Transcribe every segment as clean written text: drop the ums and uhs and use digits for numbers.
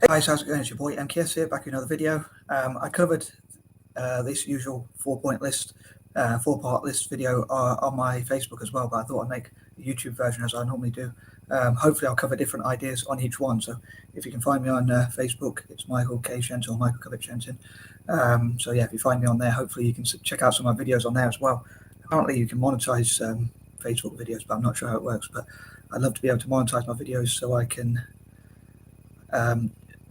Hey guys, how's it going? It's your boy M.K.S here, back in another video. I covered this usual 4-point list, 4-part list video on my Facebook as well, but I thought I'd make a YouTube version as I normally do. Hopefully I'll cover different ideas on each one, so if you can find me on Facebook, it's Michael K. Shenton or Michael Kovic Shenton. So yeah, if you find me on there, hopefully you can check out some of my videos on there as well. Apparently you can monetize Facebook videos, but I'm not sure how it works, but I'd love to be able to monetize my videos so I can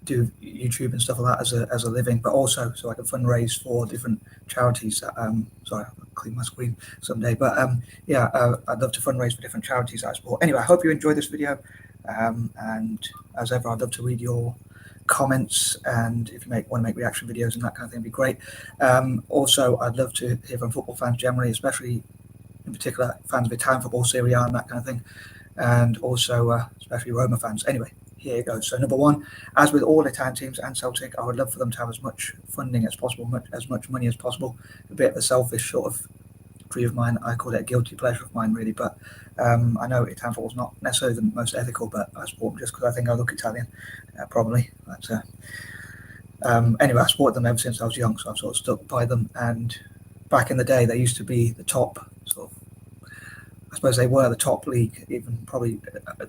do YouTube and stuff like that as a living, but also so I can fundraise for different charities. Sorry, I'll clean my screen someday. But yeah, I'd love to fundraise for different charities that I support. Anyway, I hope you enjoyed this video. And as ever, I'd love to read your comments, and if you want to make reaction videos and that kind of thing, would be great. Also, I'd love to hear from football fans generally, especially in particular fans of Italian football, Serie A and that kind of thing, and also especially Roma fans. Anyway, here it goes. So number one, as with all Italian teams and Celtic, I would love for them to have as much funding as possible, as much money as possible. A bit of a selfish sort of dream of mine. I call it a guilty pleasure of mine, really. But I know Italian football is not necessarily the most ethical, but I support them just because I think I look Italian, probably. But anyway, I supported them ever since I was young, so I've sort of stuck by them. And back in the day, they used to be the top sort of, I suppose they were the top league, even probably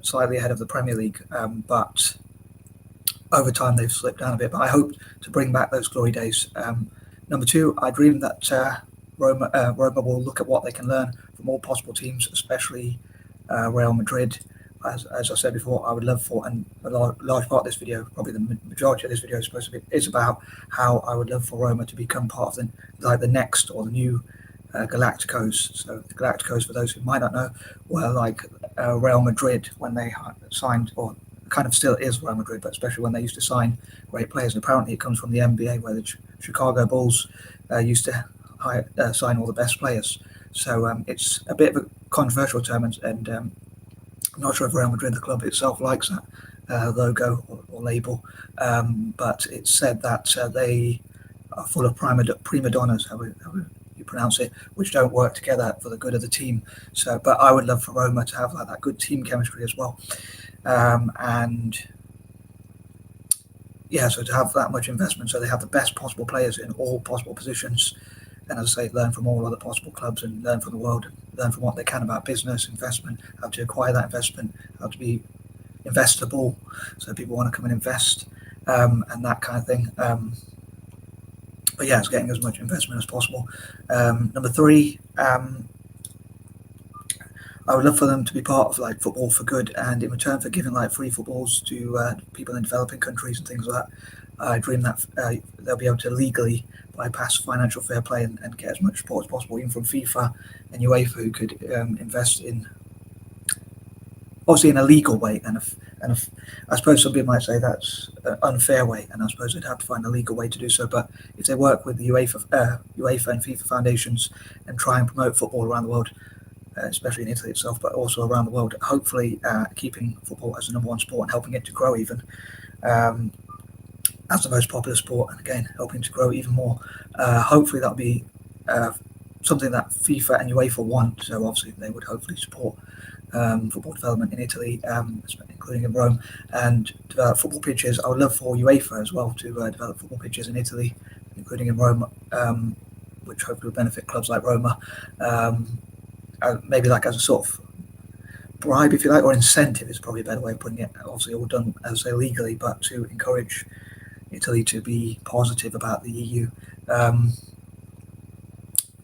slightly ahead of the Premier League, but over time they've slipped down a bit. But I hope to bring back those glory days. Number two, I dream that Roma will look at what they can learn from all possible teams, especially Real Madrid. As I said before, I would love for, and a large part of this video, probably the majority of this video is about how I would love for Roma to become part of the next or the new Galacticos. So the Galacticos, for those who might not know, were like Real Madrid when they signed, or kind of still is Real Madrid, but especially when they used to sign great players. And apparently it comes from the NBA, where the Chicago Bulls used to sign all the best players. So it's a bit of a controversial term, and I'm not sure if Real Madrid, the club itself, likes that logo or label, but it's said that they are full of prima donnas, how you pronounce it, which don't work together for the good of the team. So, but I would love for Roma to have like that good team chemistry as well, and yeah, so to have that much investment, so they have the best possible players in all possible positions, and as I say, learn from all other possible clubs and learn from the world, and learn from what they can about business, investment, how to acquire that investment, how to be investable, so people want to come and invest, and that kind of thing. But yeah, it's getting as much investment as possible. Number three, I would love for them to be part of like Football for Good, and in return for giving like free footballs to people in developing countries and things like that, I dream that they'll be able to legally bypass financial fair play and get as much support as possible, even from FIFA and UEFA, who could invest in, obviously in a legal way, and I suppose some people might say that's an unfair way, and I suppose they'd have to find a legal way to do so. But if they work with the UEFA and FIFA foundations and try and promote football around the world, especially in Italy itself, but also around the world, hopefully keeping football as the number one sport and helping it to grow even as the most popular sport, and again helping to grow even more. Hopefully that'll be something that FIFA and UEFA want. So obviously they would hopefully support football development in Italy, including in Rome, and develop football pitches. I would love for UEFA as well to develop football pitches in Italy, including in Rome, which hopefully will benefit clubs like Roma. Maybe like as a sort of bribe, if you like, or incentive is probably a better way of putting it. Obviously all done, as I say, legally, but to encourage Italy to be positive about the EU.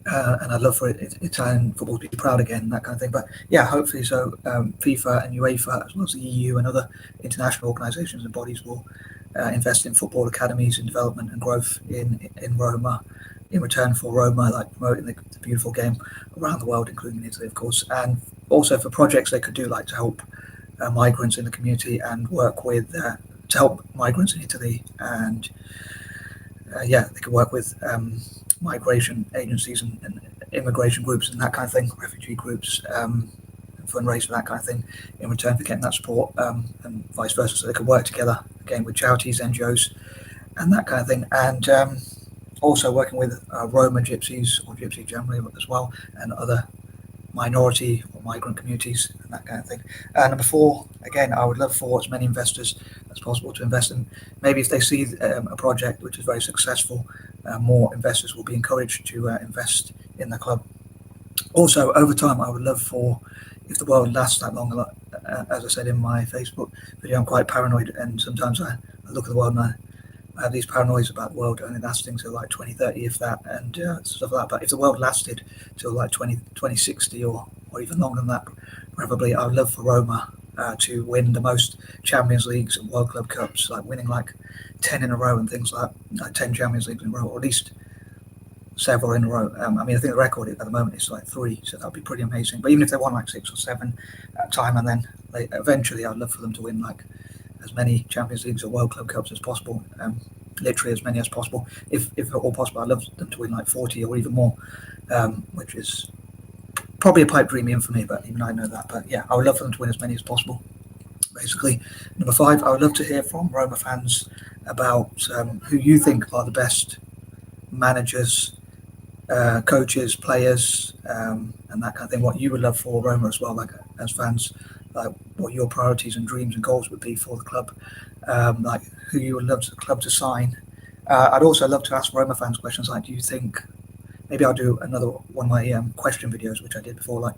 And I'd love for Italian football to be proud again, that kind of thing. But yeah, hopefully so. FIFA and UEFA, as well as the EU and other international organisations and bodies, will invest in football academies and development and growth in Roma, in return for Roma like promoting the beautiful game around the world, including in Italy, of course, and also for projects they could do, like to help migrants in the community and work with to help migrants in Italy, and yeah, they could work with migration agencies and immigration groups and that kind of thing, refugee groups, fundraise for that kind of thing in return for getting that support, and vice versa, so they could work together again with charities, NGOs, and that kind of thing, and also working with Roma gypsies, or gypsy generally as well, and other minority or migrant communities and that kind of thing. Number 4, again, I would love for as many investors as possible to invest in. Maybe if they see a project which is very successful, more investors will be encouraged to invest in the club. Also, over time, I would love for, if the world lasts that long, as I said in my Facebook video, I'm quite paranoid, and sometimes I look at the world and I have these paranoias about the world only lasting till like 2030, if that, and stuff like that. But if the world lasted till like 2060 or even longer than that, probably I would love for Roma to win the most Champions Leagues and World Club Cups, like winning like 10 in a row and things like 10 Champions Leagues in a row, or at least several in a row. I mean, I think the record at the moment is like 3, so that would be pretty amazing. But even if they won like 6 or 7 at a time, and then eventually I'd love for them to win like as many Champions Leagues or World Club Cups as possible, literally as many as possible. If at all possible, I'd love them to win like 40 or even more, which is probably a pipe dream even for me, but even I know that. But yeah, I would love for them to win as many as possible, basically. Number 5, I would love to hear from Roma fans about who you think are the best managers, coaches, players, and that kind of thing. What you would love for Roma as well, like as fans, like what your priorities and dreams and goals would be for the club, like who you would love the club to sign. I'd also love to ask Roma fans questions like, do you think, maybe I'll do another one of my question videos, which I did before, like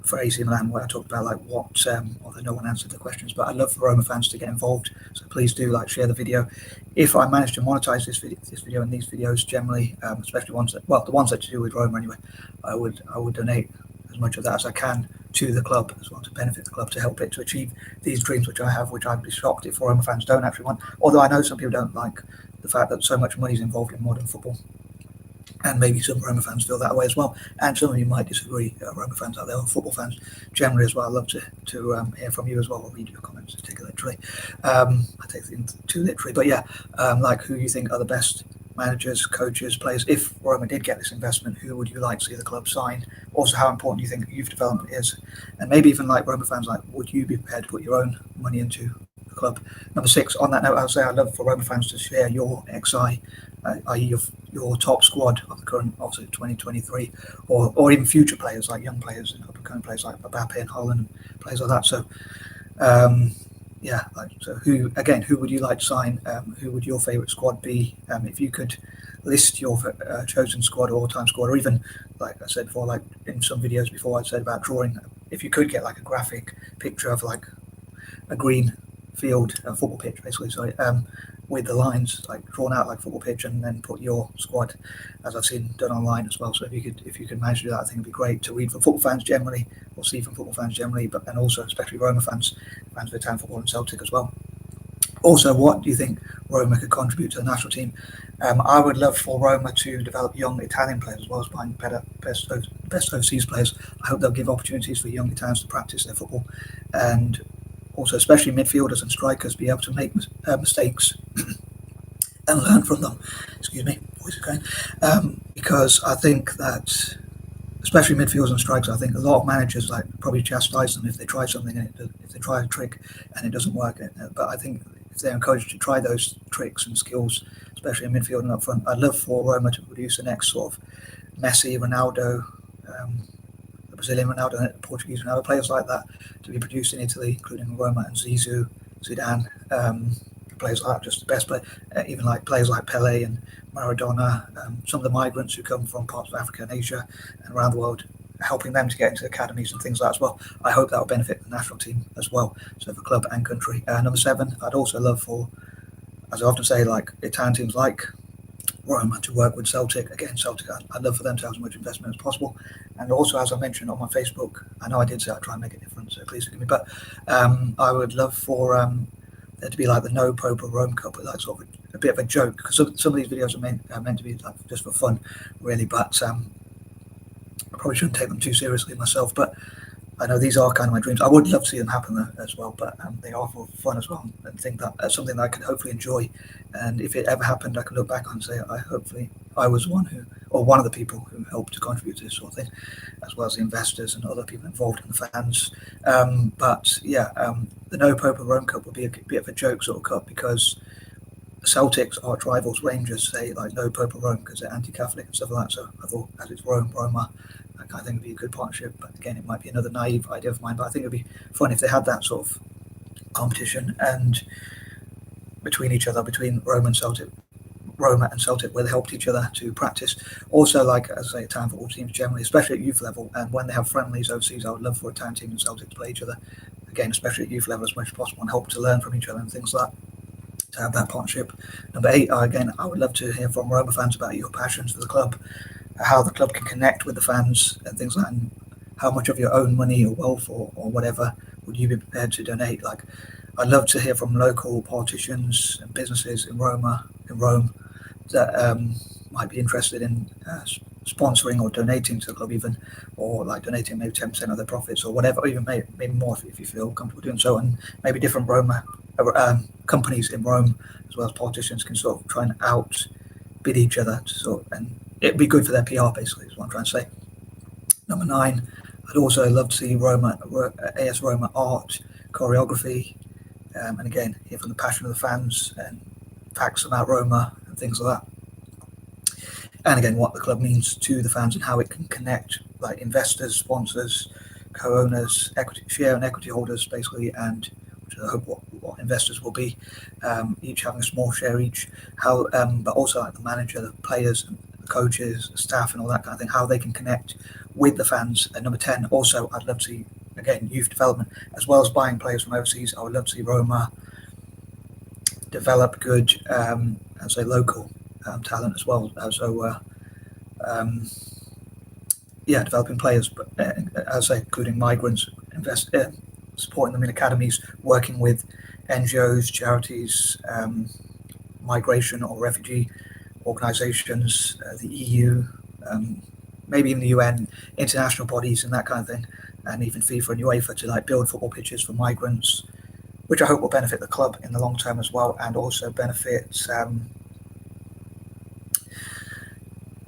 for AC Milan, where I talked about like what, although no one answered the questions, but I'd love for Roma fans to get involved. So please do like share the video. If I manage to monetize this video and these videos generally, especially ones that, well, the ones that to do with Roma anyway, I would donate as much of that as I can to the club as well, to benefit the club, to help it to achieve these dreams which I have, which I'd be shocked if Roma fans don't actually want. Although I know some people don't like the fact that so much money is involved in modern football. And maybe some Roma fans feel that way as well. And some of you might disagree, Roma fans out there, or football fans generally as well. I'd love to hear from you as well, or read your comments, take it literally. I take things too literally. But yeah, like who you think are the best managers, coaches, players. If Roma did get this investment, who would you like to see the club sign? Also, how important do you think youth development is? And maybe even like Roma fans, like would you be prepared to put your own money into the club? Number 6, on that note, I'll say I'd love for Roma fans to share your XI, i.e. your top squad of the current, obviously 2023, or even future players, like young players and up-and-coming players like Mbappe and Holland, and players like that. So, yeah, so who would you like to sign? Who would your favourite squad be? If you could list your chosen squad, all-time squad, or even, like I said before, like in some videos before I said about drawing, if you could get like a graphic picture of like a green field, a football pitch, basically, sorry, with the lines like drawn out like football pitch, and then put your squad, as I've seen done online as well. So if you could manage to do that, I think it'd be great to read from football fans generally, or see from football fans generally, but and also especially Roma fans of Italian football and Celtic as well. Also, what do you think Roma could contribute to the national team? I would love for Roma to develop young Italian players as well as buying best overseas players. I hope they'll give opportunities for young Italians to practice their football, and also especially midfielders and strikers be able to make mistakes and learn from them. Excuse me, voice is going. Because I think that, especially midfielders and strikers, I think a lot of managers like probably chastise them if they try something and if they try a trick and it doesn't work. But I think if they're encouraged to try those tricks and skills, especially in midfield and up front, I'd love for Roma to produce the next sort of Messi, Ronaldo, the Brazilian Ronaldo, and the Portuguese Ronaldo, players like that to be produced in Italy, including Roma and Zizou, Zidane, players like that, just the best player, even like players like Pele and Maradona, some of the migrants who come from parts of Africa and Asia and around the world, helping them to get into academies and things like that as well. I hope that will benefit the national team as well, so for club and country. Number 7, I'd also love for, as I often say, like Italian teams like Roma to work with Celtic. Again, Celtic, I'd love for them to have as much investment as possible. And also, as I mentioned on my Facebook, I know I did say I'd try and make a difference, so please forgive me, but I would love for there to be like the No Pope or Rome Cup, like sort of a bit of a joke, because some of these videos are meant to be like just for fun, really, but I probably shouldn't take them too seriously myself, but I know these are kind of my dreams. I would love to see them happen as well, but they are for fun as well, and think that that's something that I could hopefully enjoy. And if it ever happened, I can look back on and say, hopefully I was one of the people who helped to contribute to this sort of thing, as well as the investors and other people involved in the fans. But yeah, the No Pope or Rome Cup would be a bit of a joke sort of cup, because Celtic's arch rivals Rangers say like no Purple Rome because they're anti-Catholic and stuff like that. So I thought, as it's Roma, I kind of think it'd be a good partnership. But again, it might be another naive idea of mine. But I think it'd be fun if they had that sort of competition and between each other, between Roma and Celtic, where they helped each other to practice. Also, like as I say, town football teams generally, especially at youth level, and when they have friendlies overseas, I would love for a town team and Celtic to play each other. Again, especially at youth level as much as possible, and help to learn from each other and things like that. To have that partnership. Number 8, again, I would love to hear from Roma fans about your passions for the club, how the club can connect with the fans and things like that, and how much of your own money or wealth or whatever would you be prepared to donate. Like, I'd love to hear from local politicians and businesses in Rome that might be interested in sponsoring or donating to the club, even, or like donating maybe 10% of their profits or whatever, or even maybe more if you feel comfortable doing so. And maybe different Roma companies in Rome, as well as politicians, can sort of try and outbid each other to sort of, and it'd be good for their PR, basically, is what I'm trying to say. Number 9, I'd also love to see AS Roma art, choreography, and again, hear from the passion of the fans and facts about Roma and things like that. And again, what the club means to the fans and how it can connect, like investors, sponsors, co-owners, share and equity holders, basically, and which I hope what investors will be, each having a small share each. How, but also like the manager, the players, the coaches, the staff, and all that kind of thing. How they can connect with the fans. And number 10, also, I'd love to see again youth development as well as buying players from overseas. I would love to see Roma develop good, and say local talent as well. Developing players, but as I say, including migrants, supporting them in academies, working with NGOs, charities, migration or refugee organisations, the EU, maybe even the UN, international bodies and that kind of thing, and even FIFA and UEFA to like build football pitches for migrants, which I hope will benefit the club in the long term as well, and also benefit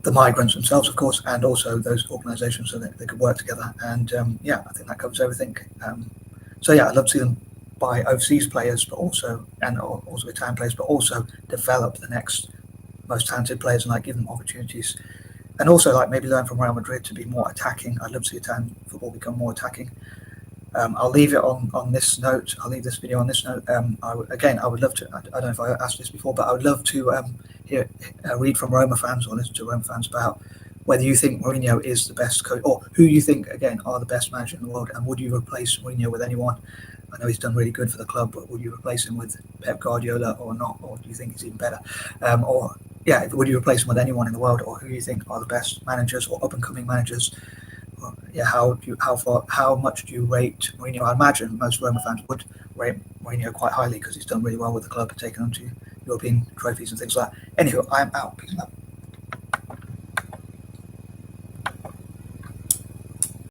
the migrants themselves, of course, and also those organisations so that they could work together. And I think that covers everything. I'd love to see them buy overseas players, but also Italian players, but also develop the next most talented players and like give them opportunities. And also like maybe learn from Real Madrid to be more attacking. I'd love to see Italian football become more attacking. I'll leave it on this note. I'll leave this video on this note. I would love to. I don't know if I asked this before, but I would love to read from Roma fans or listen to Roma fans about whether you think Mourinho is the best coach, or who you think again are the best manager in the world, and would you replace Mourinho with anyone? I know he's done really good for the club, but would you replace him with Pep Guardiola or not, or do you think he's even better? Would you replace him with anyone in the world, or who you think are the best managers or up and coming managers? How much do you rate Mourinho? I imagine most Roma fans would rate Mourinho quite highly because he's done really well with the club, taken them to European trophies and things like that. Anywho, I am out. Peace out.